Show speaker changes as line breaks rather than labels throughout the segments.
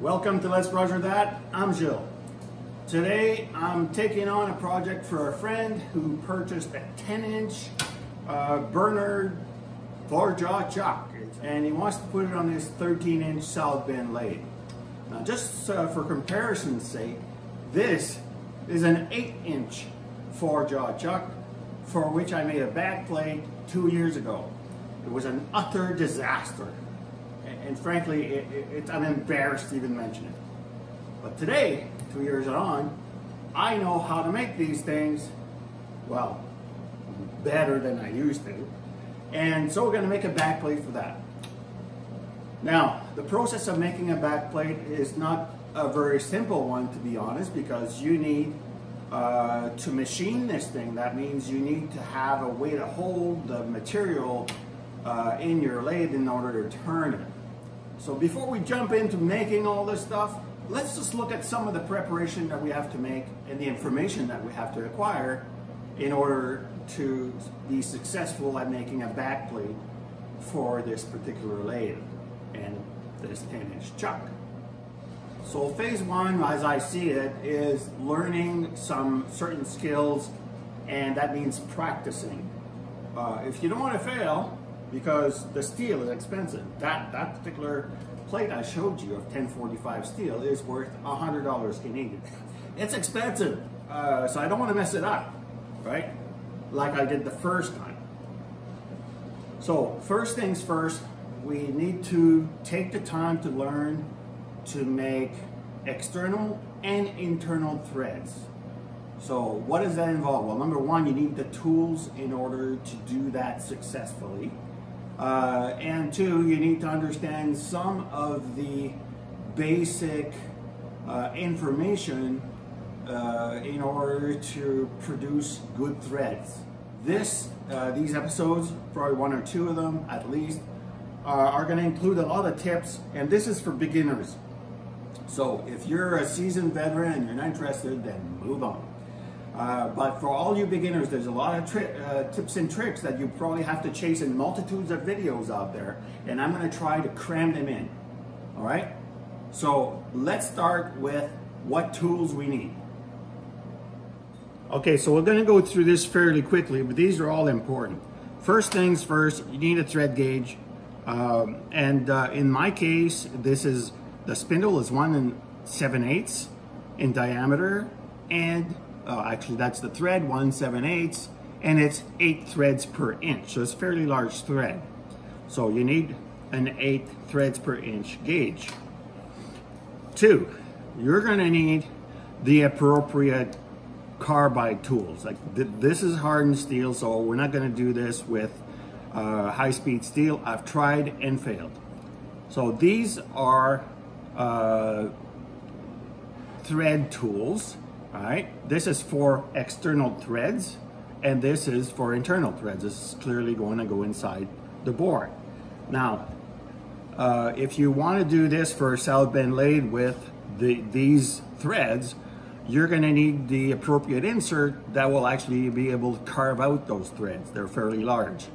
Welcome to Let's Roger That. I'm Jill. Today I'm taking on a project for a friend who purchased a 10-inch Bernard four-jaw chuck, and he wants to put it on his 13-inch Southbend lathe. Now, just for comparison's sake, this is an 8-inch four-jaw chuck for which I made a backplate 2 years ago. It was an utter disaster. And frankly, I'm embarrassed to even mention it. But today, 2 years on, I know how to make these things, well, better than I used to. And so we're going to make a backplate for that. Now, the process of making a backplate is not a very simple one, to be honest, because you need to machine this thing. That means you need to have a way to hold the material in your lathe in order to turn it. So before we jump into making all this stuff, let's just look at some of the preparation that we have to make and the information that we have to acquire in order to be successful at making a backplate for this particular lathe and this 10-inch chuck. So phase one, as I see it, is learning some certain skills, and that means practicing. If you don't want to fail, because the steel is expensive. That particular plate I showed you of 1045 steel is worth $100 Canadian. It's expensive, so I don't want to mess it up, right? Like I did the first time. So first things first, we need to take the time to learn to make external and internal threads. So what does that involve? Well, number one, you need the tools in order to do that successfully. And two, you need to understand some of the basic information in order to produce good threads. These episodes, probably one or two of them at least, are going to include a lot of tips, and this is for beginners. So if you're a seasoned veteran and you're not interested, then move on. But for all you beginners, there's a lot of tips and tricks that you probably have to chase in multitudes of videos out there, and I'm going to try to cram them in. All right? So let's start with what tools we need. Okay, so we're going to go through this fairly quickly, but these are all important. First things first, you need a thread gauge. In my case, the spindle is 1 7/8 in diameter, and actually that's the thread, 1 7/8, and it's 8 threads per inch, so it's a fairly large thread. So you need an 8 threads per inch gauge. 2, you're going to need the appropriate carbide tools. Like this is hardened steel, so we're not going to do this with high-speed steel. I've tried and failed. So these are thread tools. All right, this is for external threads, and this is for internal threads. This is clearly going to go inside the board. Now, if you want to do this for a Southbend lathe with these threads, you're going to need the appropriate insert that will actually be able to carve out those threads. They're fairly large.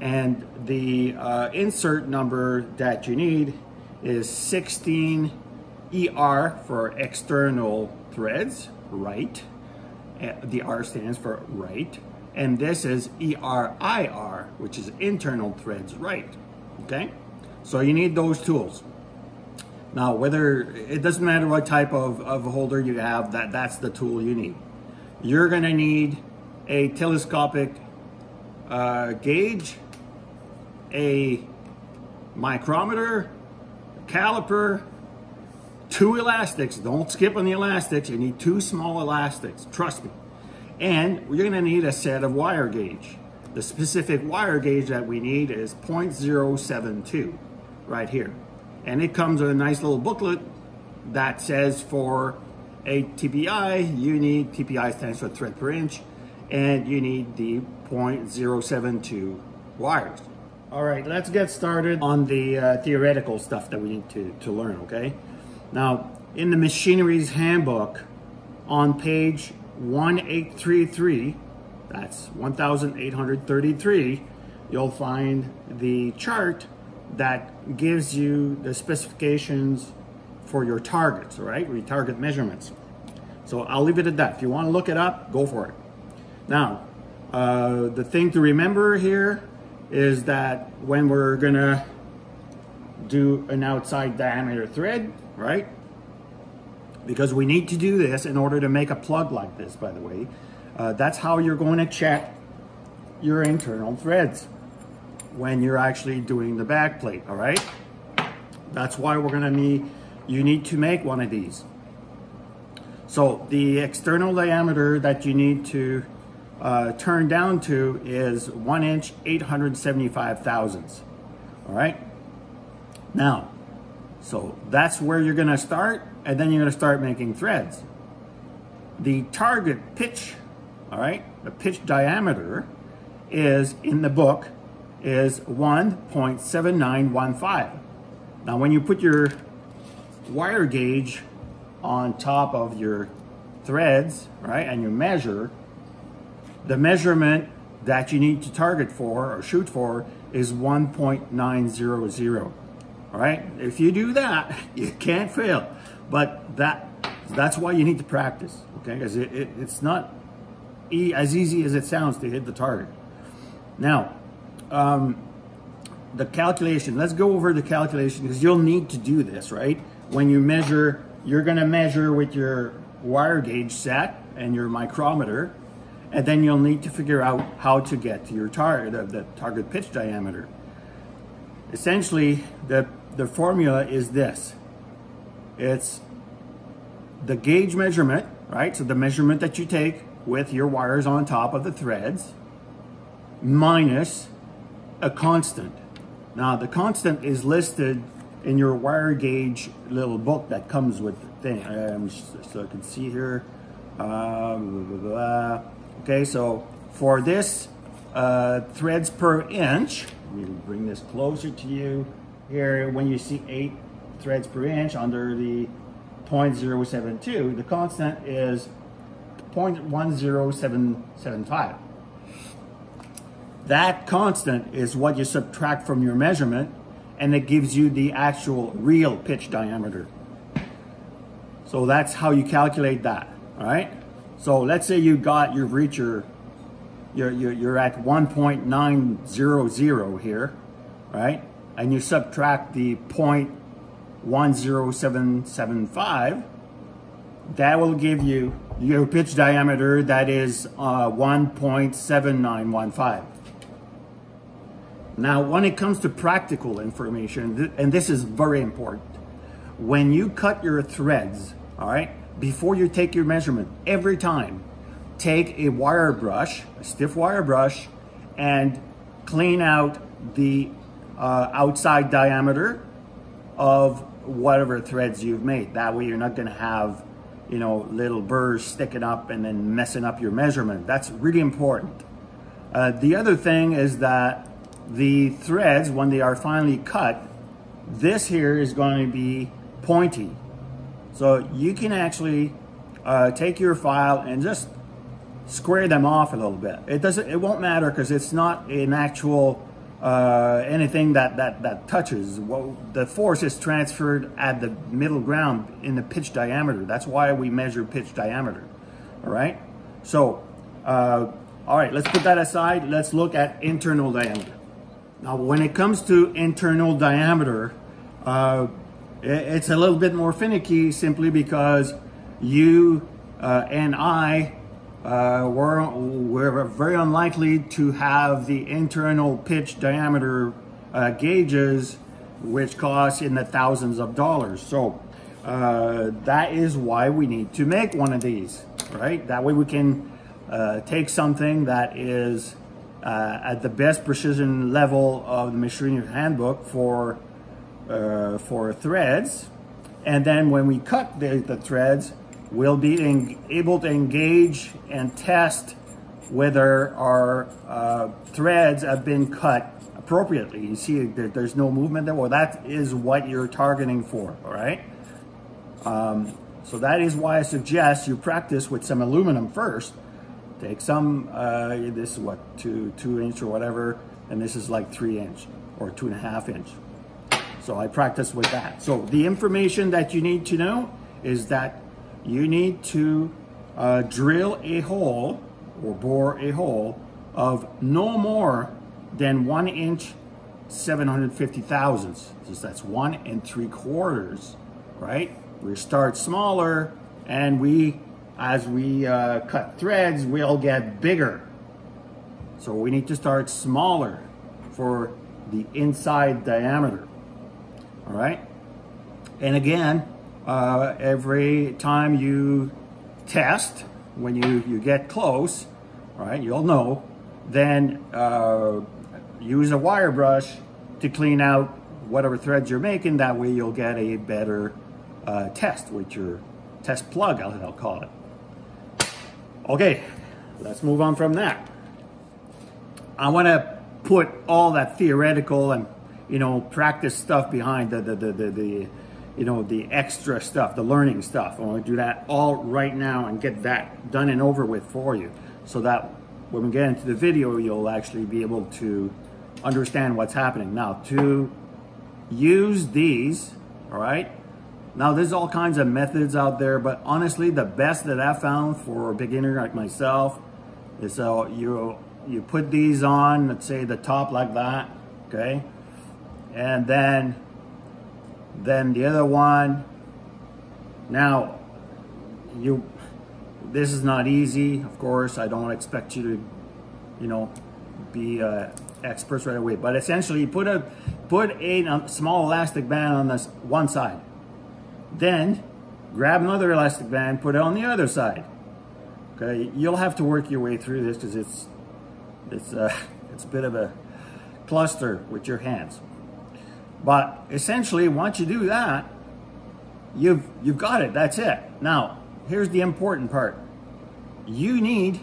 And the insert number that you need is 16 ER for external threads, right. The R stands for right. And this is ERIR, which is internal threads, right. Okay? So you need those tools. Now, it doesn't matter what type of holder you have, that's the tool you need. You're gonna need a telescopic gauge, a micrometer, a caliper, 2 elastics. Don't skip on the elastics. You need 2 small elastics, trust me. And you're gonna need a set of wire gauge. The specific wire gauge that we need is 0.072 right here. And it comes with a nice little booklet that says for a TPI, you need, TPI stands for thread per inch, and you need the 0.072 wires. All right, let's get started on the theoretical stuff that we need to learn, okay? Now, in the Machinery's Handbook, on page 1833, that's 1833, you'll find the chart that gives you the specifications for your targets, all right? Your target measurements. So I'll leave it at that. If you want to look it up, go for it. Now, the thing to remember here is that when we're gonna do an outside diameter thread, right? Because we need to do this in order to make a plug like this, by the way. That's how you're going to check your internal threads when you're actually doing the back plate, all right? That's why we're gonna need, you need to make one of these. So the external diameter that you need to turn down to is 1 inch, 875 thousandths, all right? Now, so that's where you're gonna start, and then you're gonna start making threads. The target pitch, all right, the pitch diameter is, in the book, is 1.7915. Now, when you put your wire gauge on top of your threads, right, and you measure, the measurement that you need to target for or shoot for is 1.900. All right, if you do that, you can't fail. But that's why you need to practice, okay? Because it's not as easy as it sounds to hit the target. Now, the calculation, let's go over the calculation, because you'll need to do this, right? When you measure, you're gonna measure with your wire gauge set and your micrometer, and then you'll need to figure out how to get to your target, the target pitch diameter. Essentially, the formula is this. It's the gauge measurement, right? So the measurement that you take with your wires on top of the threads minus a constant. Now, the constant is listed in your wire gauge little book that comes with the thing. So I can see here. Okay, so for this threads per inch, let me bring this closer to you. Here, when you see 8 threads per inch under the 0.072, the constant is 0.10775. That constant is what you subtract from your measurement, and it gives you the actual real pitch diameter. So that's how you calculate that, all right? So let's say you've reached you're at 1.900 here, right? And you subtract the 0.10775, that will give you your pitch diameter that is 1.7915. Now, when it comes to practical information, and this is very important, when you cut your threads, all right, before you take your measurement, every time, take a wire brush, a stiff wire brush, and clean out the outside diameter of whatever threads you've made. That way you're not gonna have, you know, little burrs sticking up and then messing up your measurement. That's really important. The other thing is that the threads, when they are finally cut, this here is going to be pointy. So you can actually take your file and just square them off a little bit. It won't matter, because it's not an actual anything that touches. Well, the force is transferred at the middle ground in the pitch diameter. That's why we measure pitch diameter. All right. So, all right, let's put that aside. Let's look at internal diameter. Now, when it comes to internal diameter, it's a little bit more finicky, simply because you and I we're very unlikely to have the internal pitch diameter gauges, which cost in the thousands of dollars. So that is why we need to make one of these, right? That way we can take something that is at the best precision level of the machinery handbook for threads, and then when we cut the threads, we'll be able to engage and test whether our threads have been cut appropriately. You see there's no movement there. Well, that is what you're targeting for, all right? So that is why I suggest you practice with some aluminum first. Take some, this is what, 2 inch or whatever, and this is like 3 inch or 2.5 inch. So I practice with that. So the information that you need to know is that you need to drill a hole or bore a hole of no more than 1 inch 750 thousandths. So that's 1 3/4, right? We start smaller, and as we cut threads, we'll get bigger. So we need to start smaller for the inside diameter. All right. And again, every time you test, when you get close, all right, you'll know, then use a wire brush to clean out whatever threads you're making. That way you'll get a better test with your test plug, I'll call it. Okay, let's move on from that. I want to put all that theoretical and practice stuff behind the extra stuff, the learning stuff. I want to do that all right now and get that done and over with for you, so that when we get into the video, you'll actually be able to understand what's happening. Now, to use these, all right, now there's all kinds of methods out there, but honestly, the best that I've found for a beginner like myself is you put these on, let's say the top like that, okay? And then the other one. Now, this is not easy, of course. I don't expect you to, be experts right away. But essentially, you put a small elastic band on this one side. Then grab another elastic band, put it on the other side. Okay, you'll have to work your way through this because it's a bit of a cluster with your hands. But essentially, once you do that, you've got it. That's it. Now, here's the important part. You need,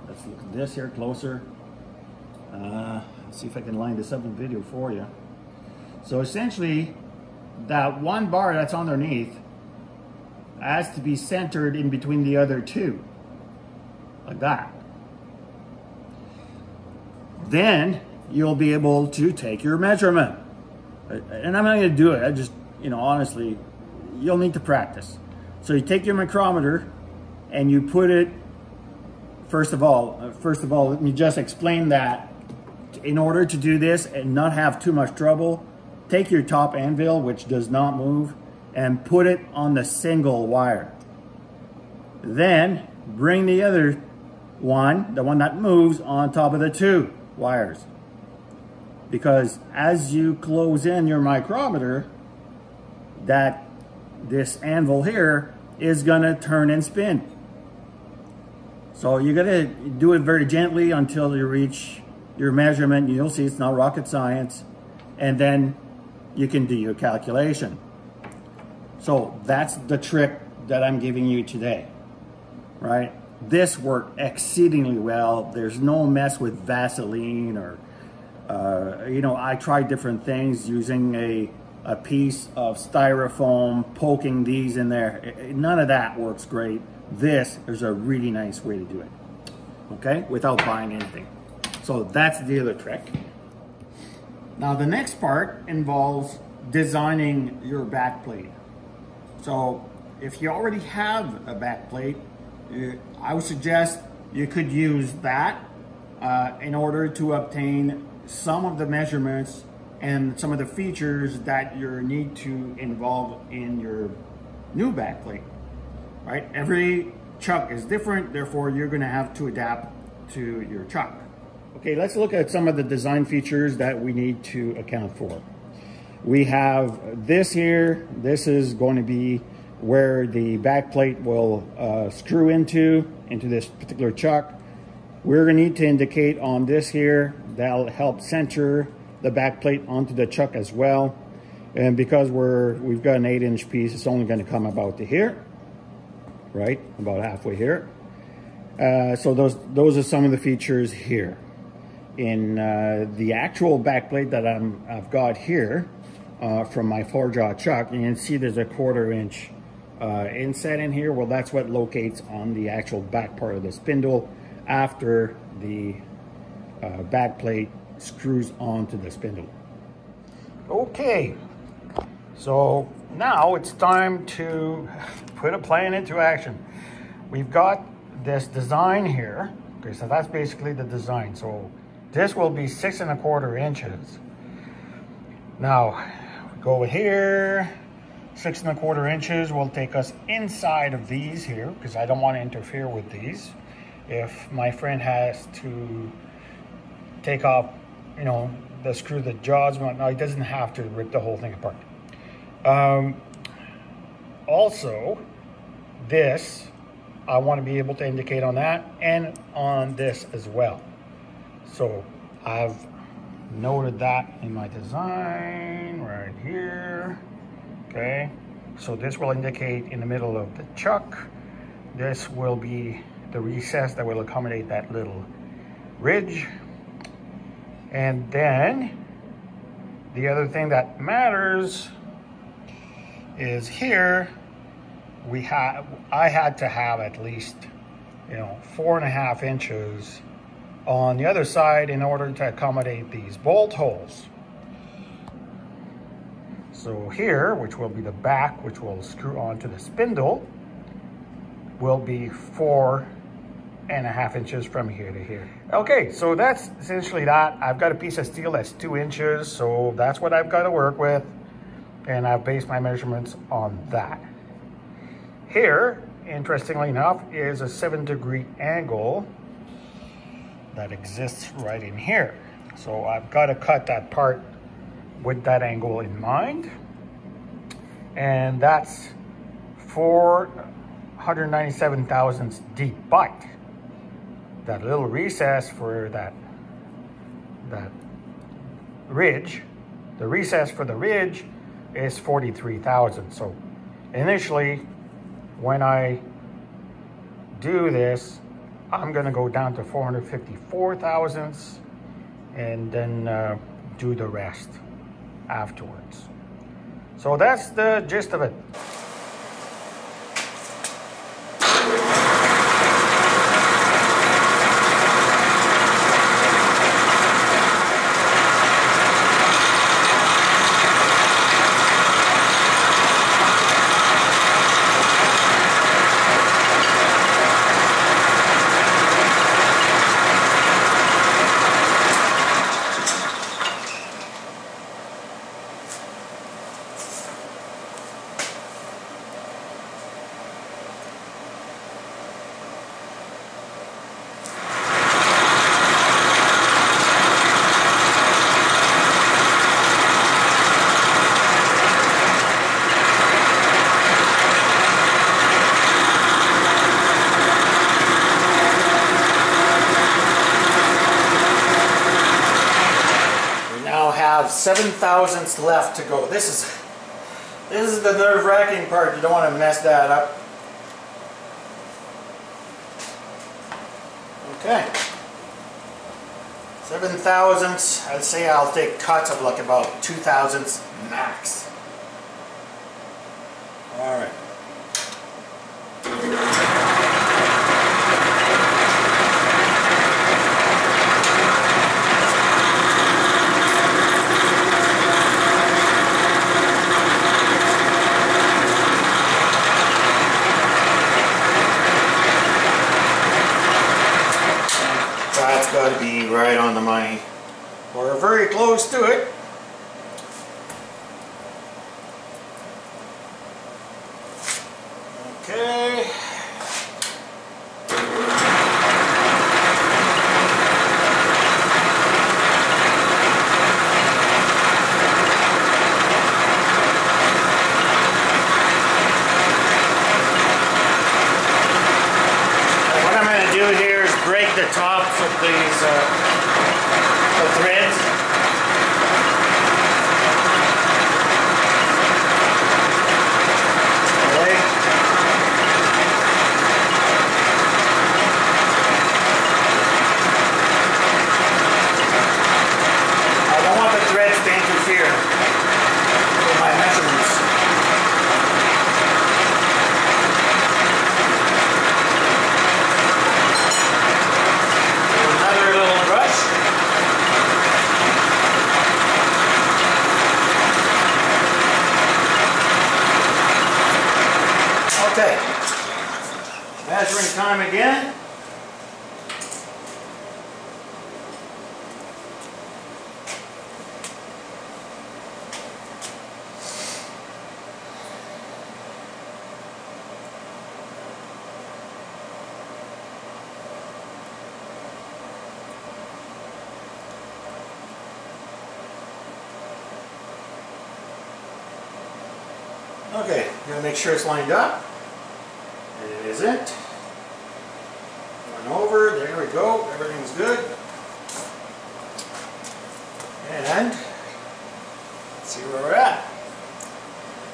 let's look at this here closer. Let's see if I can line this up in video for you. So essentially, that one bar that's underneath has to be centered in between the other two, like that. Then you'll be able to take your measurement. And I'm not going to do it. I just, honestly, you'll need to practice. So you take your micrometer and you put it, first of all, let me just explain that in order to do this and not have too much trouble, take your top anvil, which does not move, and put it on the single wire. Then bring the other one, the one that moves, on top of the two wires. Because as you close in your micrometer, this anvil here is gonna turn and spin. So you're gonna do it very gently until you reach your measurement. You'll see it's not rocket science. And then you can do your calculation. So that's the trick that I'm giving you today, right? This worked exceedingly well. There's no mess with Vaseline or, I tried different things using a piece of styrofoam, poking these in there. None of that works great. This is a really nice way to do it, okay? Without buying anything. So that's the other trick. Now the next part involves designing your backplate. So if you already have a backplate, I would suggest you could use that in order to obtain some of the measurements and some of the features that you need to involve in your new backplate, right? Every chuck is different, therefore you're gonna have to adapt to your chuck. Okay, let's look at some of the design features that we need to account for. We have this here. This is going to be where the backplate will screw into this particular chuck. We're gonna need to indicate on this here, that'll help center the backplate onto the chuck as well. And because we've got an 8-inch piece, it's only gonna come about to here, right? About halfway here. So those are some of the features here. In the actual backplate that I've got here from my 4-jaw chuck, you can see there's a 1/4 inch inset in here. Well, that's what locates on the actual back part of the spindle after the backplate screws onto the spindle. Okay, so now it's time to put a plan into action. We've got this design here. Okay, so that's basically the design. So this will be 6 1/4 inches. Now, go here, 6 1/4 inches will take us inside of these here, because I don't want to interfere with these. If my friend has to take off, you know, the screw, the jaws, no, he doesn't have to rip the whole thing apart. Also, this, I want to be able to indicate on that and on this as well. So I've noted that in my design right here. Okay, so this will indicate in the middle of the chuck. This will be the recess that will accommodate that little ridge. And then the other thing that matters is here I had to have at least, you know, 4 1/2 inches on the other side in order to accommodate these bolt holes. So here, which will be the back, which will screw onto the spindle, will be 4 1/2 inches from here to here. Okay, so that's essentially that. I've got a piece of steel that's 2 inches, so that's what I've got to work with, and I've based my measurements on that. Here, interestingly enough, is a 7-degree angle that exists right in here. So I've got to cut that part with that angle in mind, and that's 497 thousandths deep, but that little recess for that ridge, the recess for the ridge is 43 thousandths. So initially, when I do this, I'm gonna go down to 454 thousandths and then do the rest afterwards. So that's the gist of it. Have 7 thousandths left to go. This is the nerve-wracking part. You don't want to mess that up. Okay, 7 thousandths. I'd say I'll take cuts of like about 2 thousandths max. All right. Got to be right on the money, or very close to it. Okay. What I'm going to do here is break the tops of these the threads. Okay. I don't want the threads to interfere with my measurements. Another little brush. measuring time again. Okay, gonna make sure it's lined up. And it isn't. One over, there we go, everything's good. And let's see where we're at.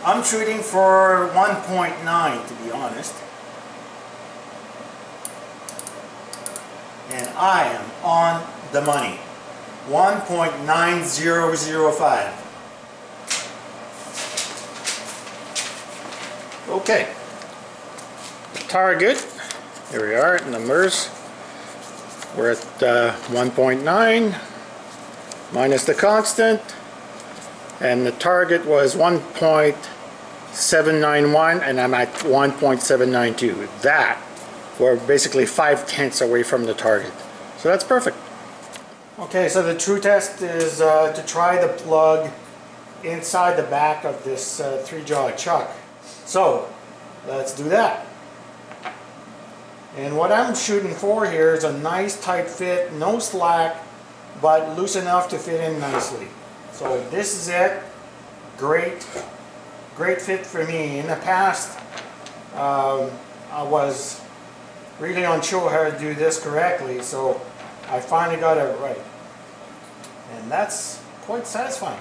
I'm shooting for 1.9 to be honest. And I am on the money. 1.9005. Okay, target, here we are, numbers, we're at 1.9 minus the constant, and the target was 1.791 and I'm at 1.792. That, we're basically 5/10 away from the target, so that's perfect. Okay, so the true test is to try the plug inside the back of this 3-jaw chuck. So let's do that. And what I'm shooting for here is a nice tight fit, no slack, but loose enough to fit in nicely. So this is it. Great fit for me. In the past, I was really unsure how to do this correctly, so I finally got it right. And that's quite satisfying.